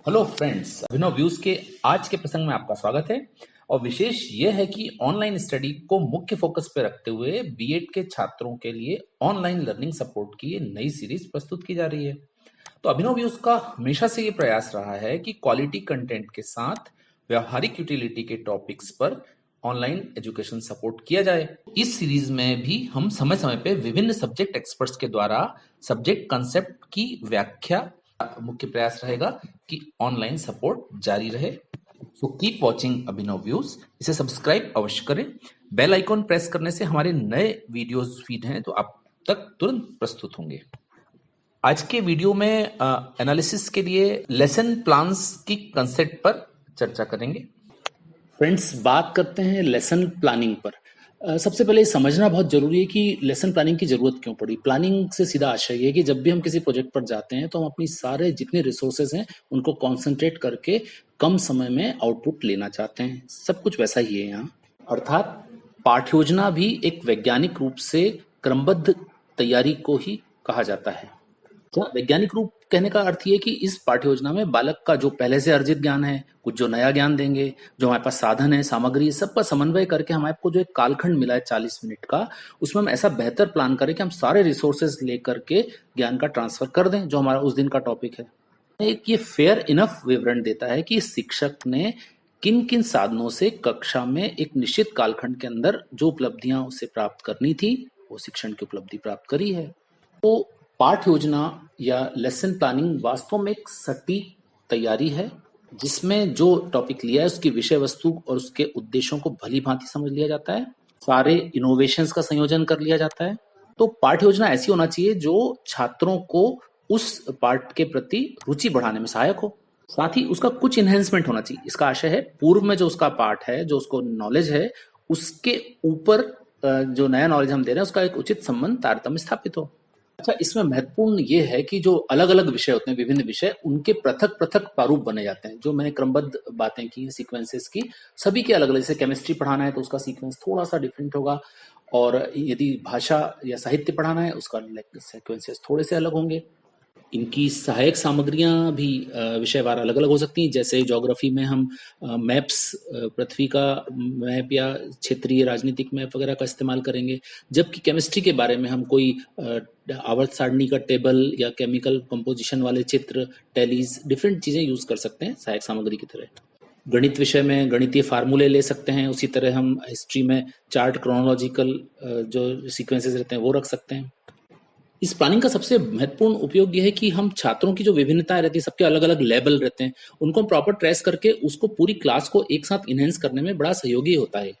Hello friends, अभिनव views के आज के प्रसंग में आपका स्वागत है। और विशेष यह है कि ऑनलाइन स्टडी को मुख्य फोकस पे रखते हुए बीएड के छात्रों के लिए ऑनलाइन लर्निंग सपोर्ट की ये नई सीरीज प्रस्तुत की जा रही है। तो अभिनव व्यूज का हमेशा से ये प्रयास रहा है कि क्वालिटी कंटेंट के साथ व्यवहारिक यूटिलिटी के टॉपिक्स पर ऑनलाइन एजुकेशन सपोर्ट किया जाए। इस सीरीज में भी हम समय समय पे विभिन्न सब्जेक्ट एक्सपर्ट्स के द्वारा सब्जेक्ट कंसेप्ट की व्याख्या मुख्य प्रयास रहेगा कि ऑनलाइन सपोर्ट जारी रहे। सो कीप वॉचिंग अभिनव व्यूज। इसे सब्सक्राइब अवश्य करें। बेल आइकॉन प्रेस करने से हमारे नए वीडियोस फीड हैं तो आप तक तुरंत प्रस्तुत होंगे। आज के वीडियो में एनालिसिस के लिए लेसन प्लान्स की कंसेप्ट पर चर्चा करेंगे। फ्रेंड्स, बात करते हैं लेसन प्लानिंग पर। सबसे पहले समझना बहुत जरूरी है कि लेसन प्लानिंग की जरूरत क्यों पड़ी। प्लानिंग से सीधा आशय ये है कि जब भी हम किसी प्रोजेक्ट पर जाते हैं तो हम अपनी सारे जितने रिसोर्सेज हैं उनको कॉन्सेंट्रेट करके कम समय में आउटपुट लेना चाहते हैं। सब कुछ वैसा ही है यहाँ। अर्थात पाठ योजना भी एक वैज्ञानिक रूप से क्रमबद्ध तैयारी को ही कहा जाता है। वैज्ञानिक रूप कहने का अर्थ ये कि इस पाठ्य योजना में बालक का जो पहले से अर्जित ज्ञान है, कुछ जो नया ज्ञान देंगे, जो हमारे पास साधन है, सामग्री, सबका समन्वय करके हमारे को जो एक कालखंड मिला है 40 मिनट का, उसमें हम ऐसा बेहतर प्लान करें कि हम सारे रिसोर्सेज लेकर के ज्ञान का ट्रांसफर कर दें जो हमारा उस दिन का टॉपिक है। एक ये फेयर इनफ विवरण देता है कि शिक्षक ने किन किन साधनों से कक्षा में एक निश्चित कालखंड के अंदर जो उपलब्धियां उसे प्राप्त करनी थी वो शिक्षण की उपलब्धि प्राप्त करी है। तो पाठ योजना या लेसन प्लानिंग वास्तव में एक सटीक तैयारी है जिसमें जो टॉपिक लिया है उसकी विषय वस्तु और उसके उद्देश्यों को भली भांति समझ लिया जाता है, सारे इनोवेशंस का संयोजन कर लिया जाता है। तो पाठ योजना ऐसी होना चाहिए जो छात्रों को उस पाठ के प्रति रुचि बढ़ाने में सहायक हो, साथ ही उसका कुछ इन्हेंसमेंट होना चाहिए। इसका आशय है पूर्व में जो उसका पाठ है, जो उसको नॉलेज है, उसके ऊपर जो नया नॉलेज हम दे रहे हैं उसका एक उचित संबंध तारतम्य स्थापित हो। अच्छा, इसमें महत्वपूर्ण ये है कि जो अलग अलग विषय होते हैं, विभिन्न विषय, उनके पृथक पृथक प्रारूप बने जाते हैं। जो मैंने क्रमबद्ध बातें की, सीक्वेंसेस की, सभी के अलग अलग। जैसे केमिस्ट्री पढ़ाना है तो उसका सीक्वेंस थोड़ा सा डिफरेंट होगा, और यदि भाषा या साहित्य पढ़ाना है उसका सीक्वेंसेस थोड़े से अलग होंगे। इनकी सहायक सामग्रियां भी विषयवार अलग अलग हो सकती हैं। जैसे ज्योग्राफी में हम मैप्स, पृथ्वी का मैप या क्षेत्रीय राजनीतिक मैप वगैरह का इस्तेमाल करेंगे, जबकि केमिस्ट्री के बारे में हम कोई आवर्त सारणी का टेबल या केमिकल कंपोजिशन वाले चित्र, टैलीज, डिफरेंट चीजें यूज कर सकते हैं सहायक सामग्री की तरह। गणित विषय में गणितीय फार्मूले ले सकते हैं। उसी तरह हम हिस्ट्री में चार्ट, क्रोनोलॉजिकल जो सीक्वेंसेस रहते हैं वो रख सकते हैं। इस प्लानिंग का सबसे महत्वपूर्ण उपयोग यह है कि हम छात्रों की जो विभिन्नताएं रहती है, सबके अलग अलग लेवल रहते हैं, उनको हम प्रॉपर ट्रेस करके उसको पूरी क्लास को एक साथ इनहेंस करने में बड़ा सहयोगी होता है।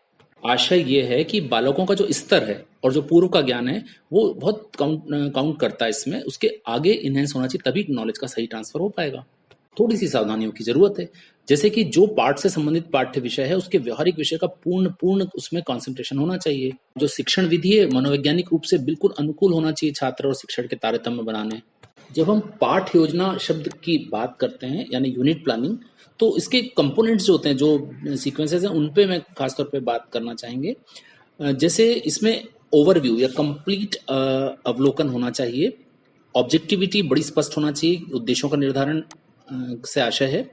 आशय ये है कि बालकों का जो स्तर है और जो पूर्व का ज्ञान है वो बहुत काउंट करता है इसमें। उसके आगे इनहेंस होना चाहिए, तभी नॉलेज का सही ट्रांसफर हो पाएगा। थोड़ी सी सावधानियों की जरूरत है, जैसे कि जो पाठ से संबंधित पाठ्य विषय है उसके व्यवहारिक विषय का पूर्ण उसमें कंसंट्रेशन होना चाहिए। जो शिक्षण विधि है मनोवैज्ञानिक रूप से बिल्कुल अनुकूल होना चाहिए छात्र और शिक्षण के तारतम्य बनाने। जब हम पाठ योजना शब्द की बात करते हैं यानी यूनिट प्लानिंग, तो इसके कंपोनेंट्स जो होते हैं, जो सीक्वेंसेस हैं, उन पे मैं खासतौर पे बात करना चाहेंगे। जैसे इसमें ओवरव्यू या कंप्लीट अवलोकन होना चाहिए, ऑब्जेक्टिविटी बड़ी स्पष्ट होना चाहिए, उद्देश्यों का निर्धारण से आशय है,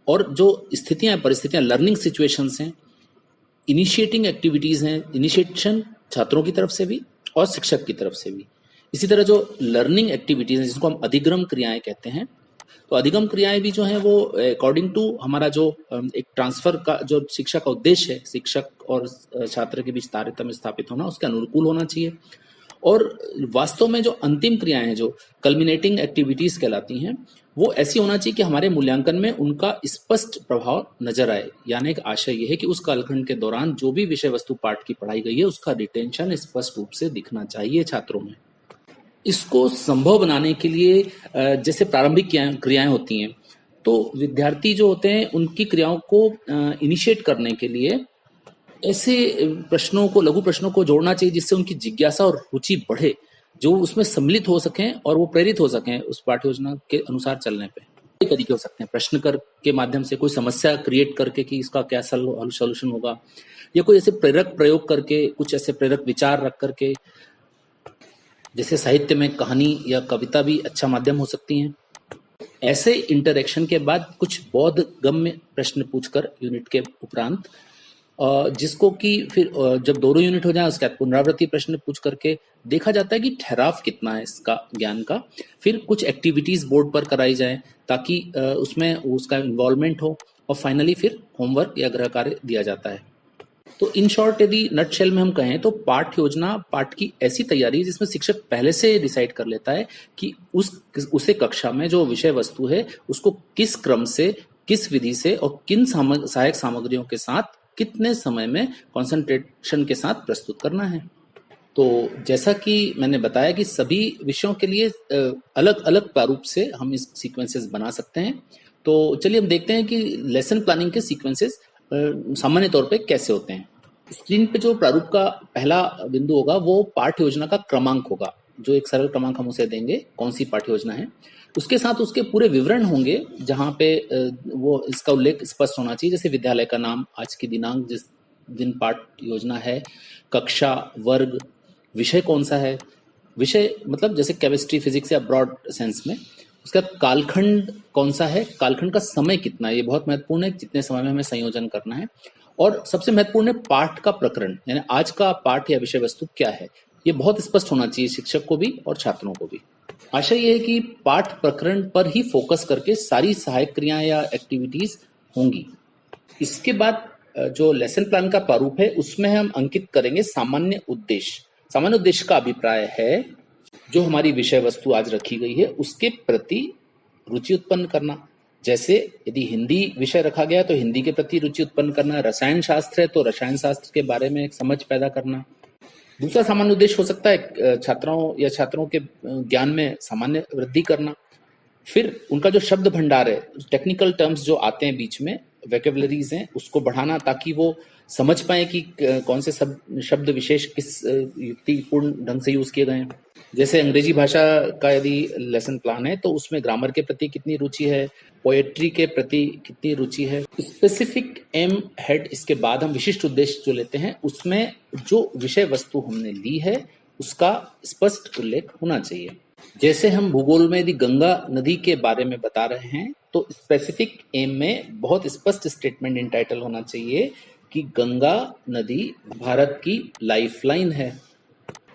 और जो स्थितियां, परिस्थितियां, लर्निंग सिचुएशंस हैं, इनिशिएटिंग एक्टिविटीज हैं, इनिशिएशन छात्रों की तरफ से भी और शिक्षक की तरफ से भी। इसी तरह जो लर्निंग एक्टिविटीज हैं जिसको हम अधिगम क्रियाएं कहते हैं, तो अधिगम क्रियाएं भी जो है वो अकॉर्डिंग टू हमारा जो एक ट्रांसफर का जो शिक्षा का उद्देश्य है, शिक्षक और छात्र के बीच तारतम्य स्थापित होना, उसके अनुकूल होना चाहिए। और वास्तव में जो अंतिम क्रियाएं हैं, जो कल्मिनेटिंग एक्टिविटीज कहलाती हैं, वो ऐसी होना चाहिए कि हमारे मूल्यांकन में उनका स्पष्ट प्रभाव नजर आए। यानी एक आशय यह है कि उस कालखंड के दौरान जो भी विषय वस्तु पाठ की पढ़ाई गई है उसका रिटेंशन स्पष्ट रूप से दिखना चाहिए छात्रों में। इसको संभव बनाने के लिए जैसे प्रारंभिक क्रियाएं होती हैं, तो विद्यार्थी जो होते हैं उनकी क्रियाओं को इनिशिएट करने के लिए ऐसे प्रश्नों को, लघु प्रश्नों को जोड़ना चाहिए जिससे उनकी जिज्ञासा और रुचि बढ़े, जो उसमें सम्मिलित हो सकें और वो प्रेरित हो सकें उस पाठ्य योजना के अनुसार चलने पे। कई तरीके हो सकते हैं। प्रश्न कर के माध्यम से कोई समस्या क्रिएट करके कि इसका क्या सोल्यूशन होगा, या कोई ऐसे प्रेरक प्रयोग करके, कुछ ऐसे प्रेरक विचार रख करके। जैसे साहित्य में कहानी या कविता भी अच्छा माध्यम हो सकती हैं। ऐसे इंटरेक्शन के बाद कुछ बोधगम्य प्रश्न पूछकर यूनिट के उपरांत जिसको कि फिर जब दोनों यूनिट हो जाए उसके बाद पुनरावृत्ति प्रश्न पूछ करके देखा जाता है कि ठहराव कितना है इसका ज्ञान का। फिर कुछ एक्टिविटीज बोर्ड पर कराई जाए ताकि उसमें उसका इन्वॉल्वमेंट हो, और फाइनली फिर होमवर्क या गृह कार्य दिया जाता है। तो इन शॉर्ट यदि नटशेल में हम कहें तो पाठ्य योजना पाठ की ऐसी तैयारी है जिसमें शिक्षक पहले से डिसाइड कर लेता है कि उसे कक्षा में जो विषय वस्तु है उसको किस क्रम से, किस विधि से और किन सहायक सामग्रियों के साथ कितने समय में कंसंट्रेशन के साथ प्रस्तुत करना है। तो जैसा कि मैंने बताया कि सभी विषयों के लिए अलग अलग प्रारूप से हम इस सीक्वेंसेस बना सकते हैं। तो चलिए हम देखते हैं कि लेसन प्लानिंग के सीक्वेंसेस सामान्य तौर पे कैसे होते हैं। स्क्रीन पे जो प्रारूप का पहला बिंदु होगा वो पाठ्य योजना का क्रमांक होगा, जो एक सरल क्रमांक हम उसे देंगे कौन सी पाठ्य योजना है। उसके साथ उसके पूरे विवरण होंगे जहाँ पे वो इसका उल्लेख स्पष्ट होना चाहिए, जैसे विद्यालय का नाम, आज की दिनांक, जिस दिन पाठ्य योजना है, कक्षा, वर्ग, विषय कौन सा है, विषय मतलब जैसे केमिस्ट्री, फिजिक्स या ब्रॉड सेंस में। उसका कालखंड कौन सा है, कालखंड का समय कितना है, ये बहुत महत्वपूर्ण है, जितने समय में हमें संयोजन करना है। और सबसे महत्वपूर्ण है पाठ का प्रकरण, यानी आज का पाठ या विषय वस्तु क्या है। ये बहुत स्पष्ट होना चाहिए शिक्षक को भी और छात्रों को भी। आशा ये है कि पाठ प्रकरण पर ही फोकस करके सारी सहायक क्रियाएं या एक्टिविटीज होंगी। इसके बाद जो लेसन प्लान का प्रारूप है उसमें हम अंकित करेंगे सामान्य उद्देश्य। सामान्य उद्देश्य का अभिप्राय है जो हमारी विषय वस्तु आज रखी गई है उसके प्रति रुचि उत्पन्न करना। जैसे यदि हिंदी विषय रखा गया तो हिंदी के प्रति रुचि उत्पन्न करना, रसायन शास्त्र है तो रसायन शास्त्र के बारे में एक समझ पैदा करना। दूसरा सामान्य उद्देश्य हो सकता है छात्रों के ज्ञान में सामान्य वृद्धि करना। फिर उनका जो शब्द भंडार है, टेक्निकल टर्म्स जो आते हैं बीच में, वोकैबुलरीज हैं, उसको बढ़ाना ताकि वो समझ पाए कि कौन से शब्द विशेष किस युक्तिपूर्ण ढंग से यूज किए गए हैं। जैसे अंग्रेजी भाषा का यदि लेसन प्लान है तो उसमें ग्रामर के प्रति कितनी रुचि है, पोएट्री के प्रति कितनी रुचि है। स्पेसिफिक एम हेड, इसके बाद हम विशिष्ट उद्देश्य जो लेते हैं उसमें जो विषय वस्तु हमने ली है उसका स्पष्ट उल्लेख होना चाहिए। जैसे हम भूगोल में यदि गंगा नदी के बारे में बता रहे हैं तो स्पेसिफिक एम में बहुत स्पष्ट स्टेटमेंट इन टाइटल होना चाहिए कि गंगा नदी भारत की लाइफलाइन है।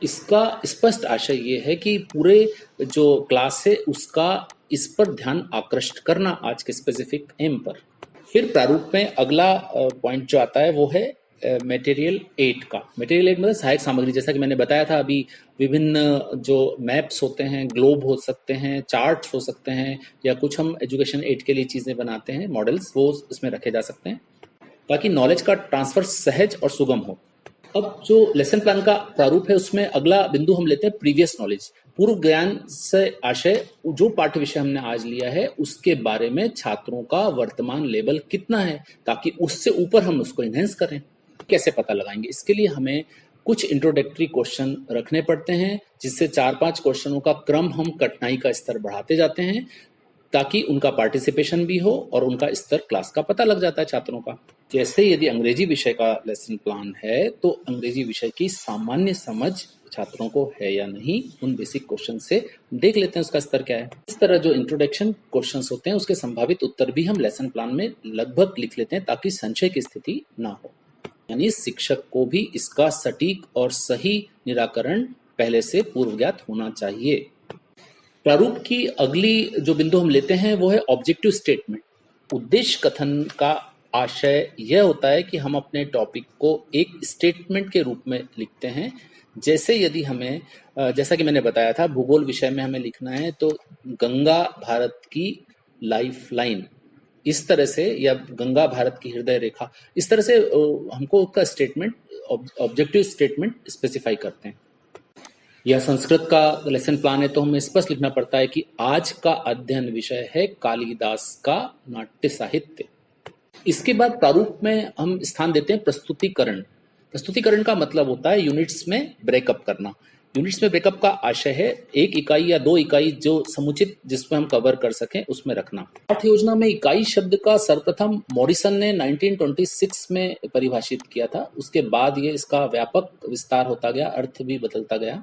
इसका स्पष्ट आशय ये है कि पूरे जो क्लास है उसका इस पर ध्यान आकृष्ट करना आज के स्पेसिफिक एम पर। फिर प्रारूप में अगला पॉइंट जो आता है वो है मटेरियल एड का। मटेरियल एड मतलब सहायक सामग्री, जैसा कि मैंने बताया था अभी, विभिन्न जो मैप्स होते हैं, ग्लोब हो सकते हैं, चार्ट्स हो सकते हैं, या कुछ हम एजुकेशन एड के लिए चीज़ें बनाते हैं, मॉडल्स, वो इसमें रखे जा सकते हैं ताकि नॉलेज का ट्रांसफर सहज और सुगम हो। अब जो लेसन प्लान का प्रारूप है उसमें अगला बिंदु हम लेते हैं प्रीवियस नॉलेज। पूर्व ज्ञान से आशय जो पाठ्य विषय हमने आज लिया है उसके बारे में छात्रों का वर्तमान लेवल कितना है ताकि उससे ऊपर हम उसको इनहेंस करें। कैसे पता लगाएंगे, इसके लिए हमें कुछ इंट्रोडक्टरी क्वेश्चन रखने पड़ते हैं जिससे 4-5 क्वेश्चनों का क्रम हम कठिनाई का स्तर बढ़ाते जाते हैं ताकि उनका पार्टिसिपेशन भी हो और उनका स्तर क्लास का पता लग जाता है छात्रों का। जैसे यदि अंग्रेजी विषय का लेसन प्लान है तो अंग्रेजी विषय की सामान्य समझ छात्रों को है या नहीं, उन बेसिक क्वेश्चन से देख लेते हैं उसका स्तर क्या है। इस तरह जो इंट्रोडक्शन क्वेश्चंस होते हैं उसके संभावित उत्तर भी हम लेसन प्लान में लगभग लिख लेते हैं ताकि संशय की स्थिति ना हो। यानी शिक्षक को भी इसका सटीक और सही निराकरण पहले से पूर्व ज्ञात होना चाहिए। प्रारूप की अगली जो बिंदु हम लेते हैं वो है ऑब्जेक्टिव स्टेटमेंट। उद्देश्य कथन का आशय यह होता है कि हम अपने टॉपिक को एक स्टेटमेंट के रूप में लिखते हैं। जैसे यदि हमें जैसा कि मैंने बताया था भूगोल विषय में हमें लिखना है तो गंगा भारत की लाइफ लाइन, इस तरह से, या गंगा भारत की हृदय रेखा, इस तरह से हमको उसका स्टेटमेंट, ऑब्जेक्टिव स्टेटमेंट स्पेसिफाई करते हैं। यह संस्कृत का लेसन प्लान है तो हमें स्पष्ट लिखना पड़ता है कि आज का अध्ययन विषय है कालिदास का नाट्य साहित्य। इसके बाद प्रारूप में हम स्थान देते हैं प्रस्तुतिकरण। प्रस्तुतिकरण का मतलब होता है यूनिट्स में ब्रेकअप करना। यूनिट्स में ब्रेकअप का आशय है 1 इकाई या 2 इकाई जो समुचित जिसमें हम कवर कर सकें उसमें रखना। पाठ्य योजना में इकाई शब्द का सर्वप्रथम मॉरिसन ने 1926 में परिभाषित किया था। उसके बाद ये इसका व्यापक विस्तार होता गया, अर्थ भी बदलता गया।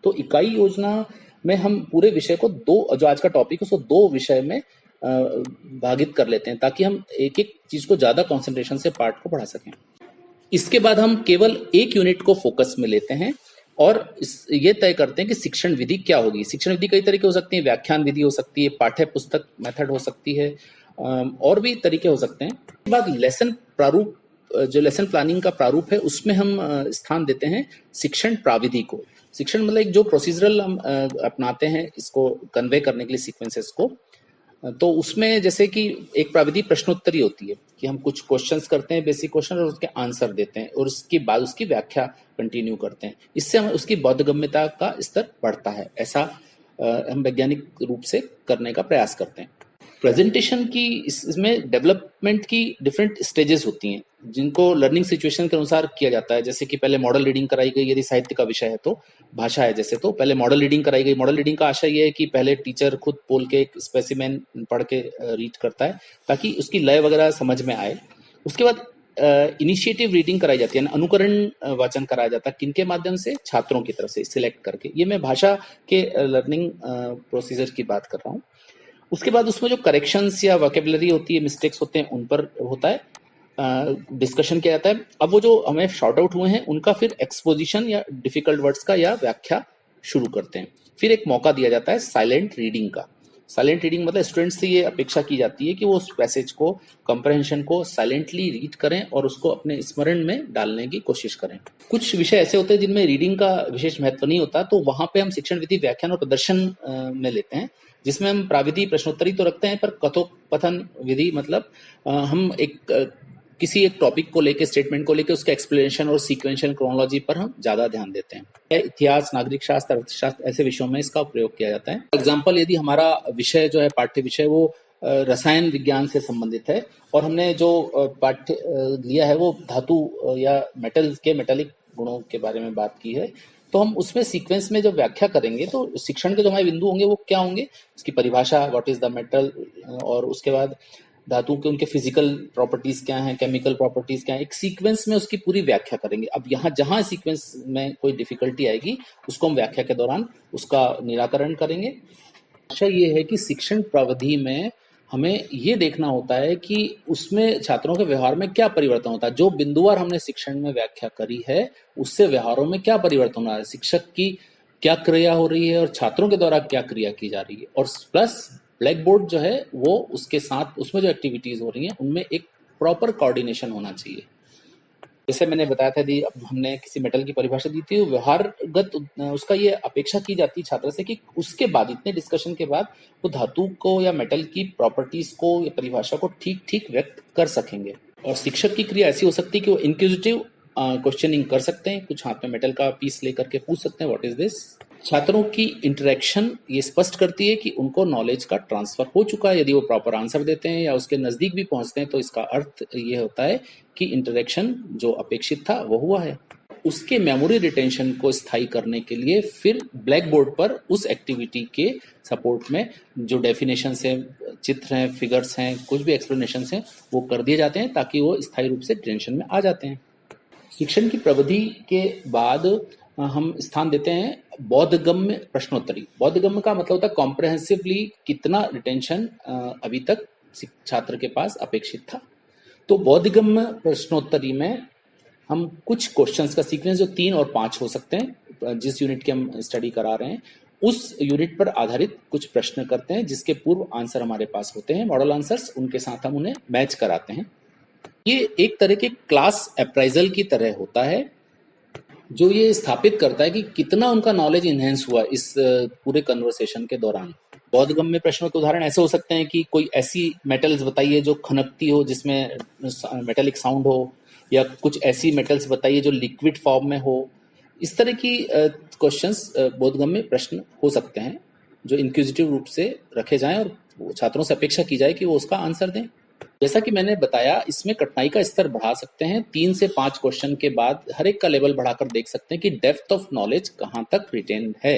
तो इकाई योजना में हम पूरे विषय को दो, जो आज का टॉपिक है उसको दो विषय में भागित कर लेते हैं, ताकि हम एक एक चीज को ज्यादा कंसंट्रेशन से पार्ट को पढ़ा सकें। इसके बाद हम केवल एक यूनिट को फोकस में लेते हैं और ये तय करते हैं कि शिक्षण विधि क्या होगी। शिक्षण विधि कई तरह की हो सकती है, व्याख्यान विधि हो सकती है, पाठ्य पुस्तक मेथड हो सकती है, और भी तरीके हो सकते हैं। इसके बाद लेसन प्रारूप, जो लेसन प्लानिंग का प्रारूप है उसमें हम स्थान देते हैं शिक्षण प्राविधि को। शिक्षण मतलब एक जो प्रोसीजरल हम अपनाते हैं इसको कन्वे करने के लिए सीक्वेंसेस को, तो उसमें जैसे कि एक प्राविधि प्रश्नोत्तरी होती है कि हम कुछ क्वेश्चंस करते हैं, बेसिक क्वेश्चन, और उसके आंसर देते हैं और उसके बाद उसकी व्याख्या कंटिन्यू करते हैं। इससे हम उसकी बोधगम्यता का स्तर बढ़ता है। ऐसा हम वैज्ञानिक रूप से करने का प्रयास करते हैं। प्रेजेंटेशन की इसमें डेवलपमेंट की डिफरेंट स्टेजेस होती हैं जिनको लर्निंग सिचुएशन के अनुसार किया जाता है। जैसे कि पहले मॉडल रीडिंग कराई गई, यदि साहित्य का विषय है तो, भाषा है जैसे, तो पहले मॉडल रीडिंग कराई गई। मॉडल रीडिंग का आशय ये है कि पहले टीचर खुद बोल के एक स्पेसिमेन पढ़ के रीड करता है ताकि उसकी लय वगैरह समझ में आए। उसके बाद इनिशिएटिव रीडिंग कराई जाती है, अनुकरण वाचन कराया जाता है। किनके माध्यम से? छात्रों की तरफ से सिलेक्ट करके। ये मैं भाषा के लर्निंग प्रोसीजर की बात कर रहा हूँ। उसके बाद उसमें जो करेक्शंस या वोकेबलरी होती है, मिस्टेक्स होते हैं, उन पर होता है डिस्कशन किया जाता है। अब वो जो हमें शॉर्ट आउट हुए हैं उनका फिर एक्सपोजिशन या डिफिकल्ट वर्ड्स का या व्याख्या शुरू करते हैं। फिर एक मौका दिया जाता है साइलेंट रीडिंग का। साइलेंट रीडिंग मतलब स्टूडेंट्स से ये अपेक्षा की जाती है कि वो उस पैसेज को, कंप्रहेंशन को साइलेंटली रीड करें और उसको अपने स्मरण में डालने की कोशिश करें। कुछ विषय ऐसे होते हैं जिनमें रीडिंग का विशेष महत्व नहीं होता, तो वहां पे हम शिक्षण विधि, व्याख्यान और प्रदर्शन में लेते हैं, जिसमें हम प्राविधि प्रश्नोत्तरी तो रखते हैं पर कथोपकथन विधि मतलब हम किसी एक टॉपिक को लेके, स्टेटमेंट को लेके उसके एक्सप्लेनेशन और सीक्वेंशियल क्रोनोलॉजी पर हम ज्यादा ध्यान देते हैं। इतिहास, नागरिक शास्त्र, अर्थशास्त्र ऐसे विषयों में इसका प्रयोग किया जाता है। एग्जाम्पल, यदि हमारा विषय जो है, पाठ्य विषय, वो रसायन विज्ञान से संबंधित है और हमने जो पाठ्य लिया है वो धातु या मेटल के मेटालिक गुणों के बारे में बात की है, तो हम उसमें सीक्वेंस में जब व्याख्या करेंगे तो शिक्षण के जो हमारे बिंदु होंगे वो क्या होंगे? उसकी परिभाषा, व्हाट इज द मेटल, और उसके बाद धातु के उनके फिजिकल प्रॉपर्टीज क्या हैं, केमिकल प्रॉपर्टीज क्या हैं, एक सीक्वेंस में उसकी पूरी व्याख्या करेंगे। अब यहाँ जहां सीक्वेंस में कोई डिफिकल्टी आएगी उसको हम व्याख्या के दौरान उसका निराकरण करेंगे। अच्छा, ये है कि शिक्षण प्रविधि में हमें ये देखना होता है कि उसमें छात्रों के व्यवहार में क्या परिवर्तन होता है। जो बिंदुवार हमने शिक्षण में व्याख्या करी है उससे व्यवहारों में क्या परिवर्तन हो रहा है, शिक्षक की क्या क्रिया हो रही है और छात्रों के द्वारा क्या क्रिया की जा रही है, और प्लस ब्लैक बोर्ड जो है वो उसके साथ उसमें जो एक्टिविटीज हो रही हैं उनमें एक प्रॉपर कोऑर्डिनेशन होना चाहिए। जैसे मैंने बताया था, यदि अब हमने किसी मेटल की परिभाषा दी थी, व्यवहारगत उसका ये अपेक्षा की जाती है छात्र से कि उसके बाद, इतने डिस्कशन के बाद, वो धातु को या मेटल की प्रॉपर्टीज को या परिभाषा को ठीक ठीक व्यक्त कर सकेंगे। और शिक्षक की क्रिया ऐसी हो सकती है कि वो इंक्विजिटिव क्वेश्चनिंग कर सकते हैं, कुछ हाथ में मेटल का पीस लेकर के पूछ सकते हैं व्हाट इज दिस। छात्रों की इंटरेक्शन ये स्पष्ट करती है कि उनको नॉलेज का ट्रांसफर हो चुका है। यदि वो प्रॉपर आंसर देते हैं या उसके नजदीक भी पहुंचते हैं तो इसका अर्थ ये होता है कि इंटरेक्शन जो अपेक्षित था वो हुआ है। उसके मेमोरी रिटेंशन को स्थायी करने के लिए फिर ब्लैक बोर्ड पर उस एक्टिविटी के सपोर्ट में जो डेफिनेशन है, चित्र हैं, फिगर्स हैं, कुछ भी एक्सप्लेनेशन हैं, वो कर दिए जाते हैं ताकि वो स्थायी रूप से रिटेंशन में आ जाते हैं। शिक्षण की प्रविधि के बाद हम स्थान देते हैं बोधगम्य प्रश्नोत्तरी। बोधगम्य का मतलब होता है कॉम्प्रहेंसिवली कितना रिटेंशन अभी तक छात्र के पास अपेक्षित था। तो बोधगम्य प्रश्नोत्तरी में हम कुछ क्वेश्चंस का सीक्वेंस जो 3 और 5 हो सकते हैं, जिस यूनिट की हम स्टडी करा रहे हैं उस यूनिट पर आधारित कुछ प्रश्न करते हैं जिसके पूर्व आंसर हमारे पास होते हैं, मॉडल आंसर्स, उनके साथ हम उन्हें मैच कराते हैं। ये एक तरह के क्लास अप्राइजल की तरह होता है जो ये स्थापित करता है कि कितना उनका नॉलेज इनहेंस हुआ इस पूरे कन्वर्सेशन के दौरान। बोधगम्य प्रश्नों के उदाहरण ऐसे हो सकते हैं कि कोई ऐसी मेटल्स बताइए जो खनकती हो, जिसमें मेटेलिक साउंड हो, या कुछ ऐसी मेटल्स बताइए जो लिक्विड फॉर्म में हो। इस तरह की क्वेश्चंस बोधगम्य प्रश्न हो सकते हैं जो इंक्विजिटिव रूप से रखे जाएं और छात्रों से अपेक्षा की जाए कि वो उसका आंसर दें। जैसा कि मैंने बताया, इसमें कठिनाई का स्तर बढ़ा सकते हैं। 3 से 5 क्वेश्चन के बाद हर एक का लेवल बढ़ाकर देख सकते हैं कि डेप्थ ऑफ नॉलेज कहाँ तक रिटेन है।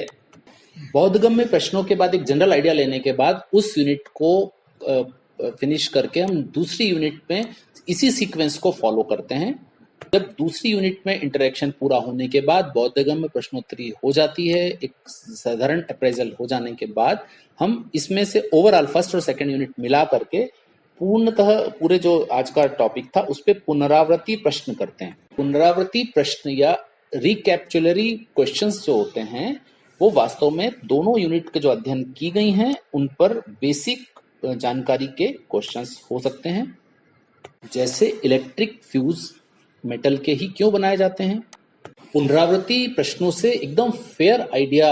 बोधगम्य प्रश्नों के बाद एक जनरल आइडिया लेने के बाद उस यूनिट को फिनिश करके हम दूसरी यूनिट में इसी सीक्वेंस को फॉलो करते हैं। जब दूसरी यूनिट में इंटरेक्शन पूरा होने के बाद बोधगम्य प्रश्नोत्तरी हो जाती है, एक साधारण अप्रेजल हो जाने के बाद हम इसमें से ओवरऑल फर्स्ट और सेकंड यूनिट मिला करके पूर्णतः पूरे जो आज का टॉपिक था उस पे पुनरावृत्ति प्रश्न करते हैं। पुनरावृत्ति प्रश्न या रिकैप्चुलरी क्वेश्चंस जो होते हैं वो वास्तव में दोनों यूनिट के जो अध्ययन की गई हैं उन पर बेसिक जानकारी के क्वेश्चंस हो सकते हैं, जैसे इलेक्ट्रिक फ्यूज मेटल के ही क्यों बनाए जाते हैं। पुनरावृत्ति प्रश्नों से एकदम फेयर आइडिया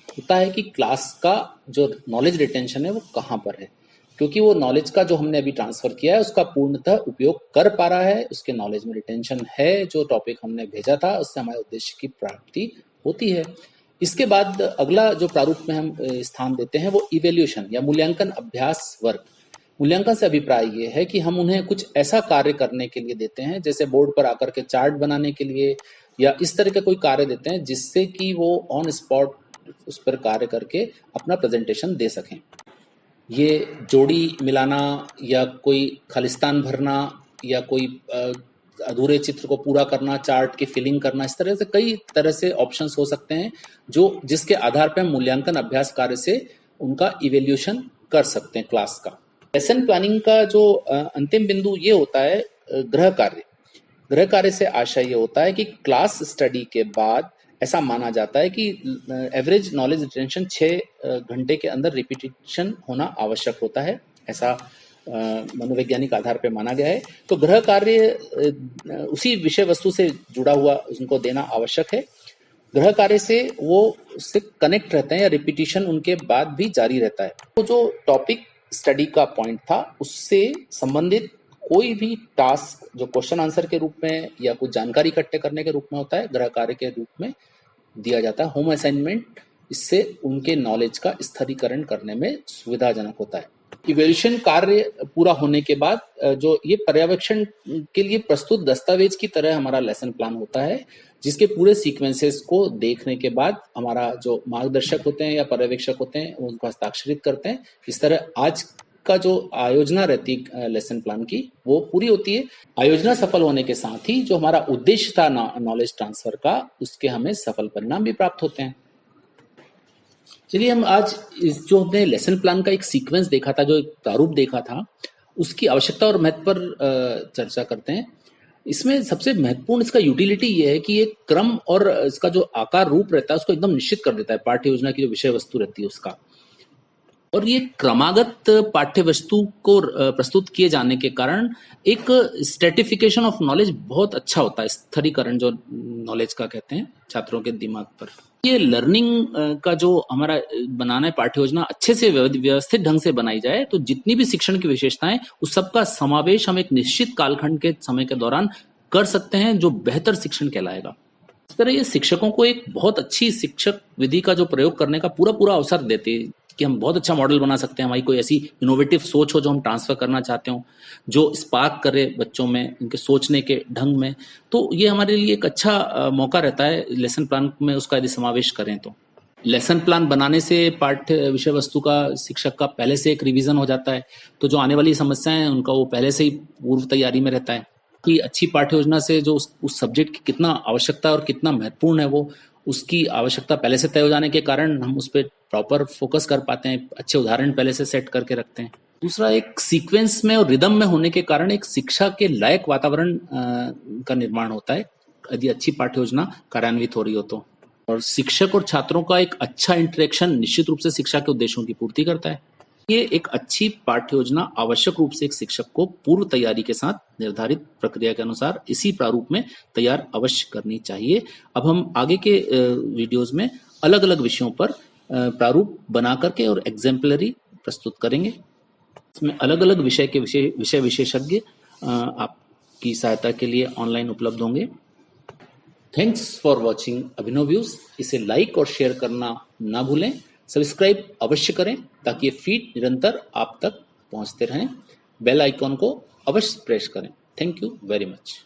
होता है कि क्लास का जो नॉलेज रिटेंशन है वो कहाँ पर है, क्योंकि वो नॉलेज का जो हमने अभी ट्रांसफर किया है उसका पूर्णतः उपयोग कर पा रहा है, उसके नॉलेज में रिटेंशन है, जो टॉपिक हमने भेजा था उससे हमारे उद्देश्य की प्राप्ति होती है। इसके बाद अगला जो प्रारूप में हम स्थान देते हैं वो इवेल्यूशन या मूल्यांकन अभ्यास वर्ग। मूल्यांकन से अभिप्राय ये है कि हम उन्हें कुछ ऐसा कार्य करने के लिए देते हैं, जैसे बोर्ड पर आकर के चार्ट बनाने के लिए या इस तरह के कोई कार्य देते हैं जिससे कि वो ऑन स्पॉट उस पर कार्य करके अपना प्रेजेंटेशन दे सकें। ये जोड़ी मिलाना या कोई खालिस्तान भरना या कोई अधूरे चित्र को पूरा करना, चार्ट की फिलिंग करना, इस तरह से कई तरह से ऑप्शंस हो सकते हैं जो जिसके आधार पर हम मूल्यांकन अभ्यास कार्य से उनका इवेल्यूशन कर सकते हैं क्लास का। लेसन प्लानिंग का जो अंतिम बिंदु ये होता है गृह कार्य। गृह कार्य से आशय ये होता है कि क्लास स्टडी के बाद ऐसा माना जाता है कि एवरेज नॉलेज रिटेंशन 6 घंटे के अंदर रिपीटिशन होना आवश्यक होता है, ऐसा मनोवैज्ञानिक आधार पर माना गया है। तो गृह कार्य उसी विषय वस्तु से जुड़ा हुआ उनको देना आवश्यक है। गृह कार्य से वो उससे कनेक्ट रहते हैं या रिपीटिशन उनके बाद भी जारी रहता है। तो जो टॉपिक स्टडी का पॉइंट था उससे संबंधित कोई भी टास्क जो क्वेश्चन आंसर के रूप में या कुछ जानकारी इकट्ठे करने के रूप में होता है, गृह कार्य के रूप में दिया जाता है, होम असाइनमेंट। इससे उनके नॉलेज का स्थिरीकरण करने में सुविधाजनक होता है। इवैल्यूएशन कार्य पूरा होने के बाद जो ये पर्यवेक्षण के लिए प्रस्तुत दस्तावेज की तरह हमारा लेसन प्लान होता है, जिसके पूरे सीक्वेंसेस को देखने के बाद हमारा जो मार्गदर्शक होते हैं या पर्यवेक्षक होते हैं वो उनको हस्ताक्षरित करते हैं। इस तरह आज का जो आयोजना रहती है लेसन प्लान की वो पूरी होती है। आयोजना सफल होने के साथ ही जो हमारा उद्देश्य था नॉलेज ट्रांसफर का, उसके हमें सफल परिणाम भी प्राप्त होते हैं। चलिए हम आज इस जो हमने लेसन प्लान का एक सीक्वेंस देखा था, जो एक प्रारूप देखा था, उसकी आवश्यकता और महत्व पर चर्चा करते हैं। इसमें सबसे महत्वपूर्ण इसका यूटिलिटी ये है कि ये क्रम और इसका जो आकार रूप रहता है उसको एकदम निश्चित कर देता है, पाठ्य योजना की जो विषय वस्तु रहती है उसका। और ये क्रमागत पाठ्य वस्तु को प्रस्तुत किए जाने के कारण एक स्ट्रेटिफिकेशन ऑफ नॉलेज बहुत अच्छा होता है, स्थिरीकरण जो नॉलेज का कहते हैं छात्रों के दिमाग पर। ये लर्निंग का जो हमारा बनाना है पाठ्य योजना अच्छे से व्यवस्थित ढंग से बनाई जाए तो जितनी भी शिक्षण की विशेषताएं उस सबका समावेश हम एक निश्चित कालखंड के समय के दौरान कर सकते हैं, जो बेहतर शिक्षण कहलाएगा। इस तरह ये शिक्षकों को एक बहुत अच्छी शिक्षक विधि का जो प्रयोग करने का पूरा अवसर देते हैं कि हम बहुत अच्छा मॉडल बना सकते हैं। हमारी कोई ऐसी इनोवेटिव सोच हो जो हम ट्रांसफर करना चाहते हो, जो स्पार्क करे बच्चों में उनके सोचने के ढंग में, तो ये हमारे लिए एक अच्छा मौका रहता है लेसन प्लान में उसका यदि समावेश करें तो। लेसन प्लान बनाने से पाठ्य विषय वस्तु का शिक्षक का पहले से एक रिवीजन हो जाता है, तो जो आने वाली समस्याएं हैं उनका वो पहले से ही पूर्व तैयारी में रहता है कि अच्छी पाठ्य योजना से जो उस सब्जेक्ट की कितना आवश्यकता और कितना महत्वपूर्ण है वो उसकी आवश्यकता पहले से तय हो जाने के कारण हम उस पर प्रॉपर फोकस कर पाते हैं, अच्छे उदाहरण पहले से सेट करके रखते हैं। दूसरा, एक सीक्वेंस में और रिदम में होने के कारण एक शिक्षा के लायक वातावरण का निर्माण होता है यदि अच्छी पाठ्य योजना कार्यान्वित हो रही हो तो। और शिक्षक और छात्रों का एक अच्छा इंटरेक्शन निश्चित रूप से शिक्षा के उद्देश्यों की पूर्ति करता है। ये एक अच्छी पाठ्य योजना आवश्यक रूप से एक शिक्षक को पूर्व तैयारी के साथ निर्धारित प्रक्रिया के अनुसार इसी प्रारूप में तैयार अवश्य करनी चाहिए। अब हम आगे के वीडियोस में अलग अलग विषयों पर प्रारूप बना करके और एग्जाम्पलरी प्रस्तुत करेंगे। इसमें अलग अलग विषय के विषय विशेषज्ञ आपकी सहायता के लिए ऑनलाइन उपलब्ध होंगे। Thanks for watching Abhinav views. इसे लाइक और शेयर करना ना भूलें। सब्सक्राइब अवश्य करें ताकि ये फीड निरंतर आप तक पहुंचते रहें। बेल आइकॉन को अवश्य प्रेस करें। Thank you very much.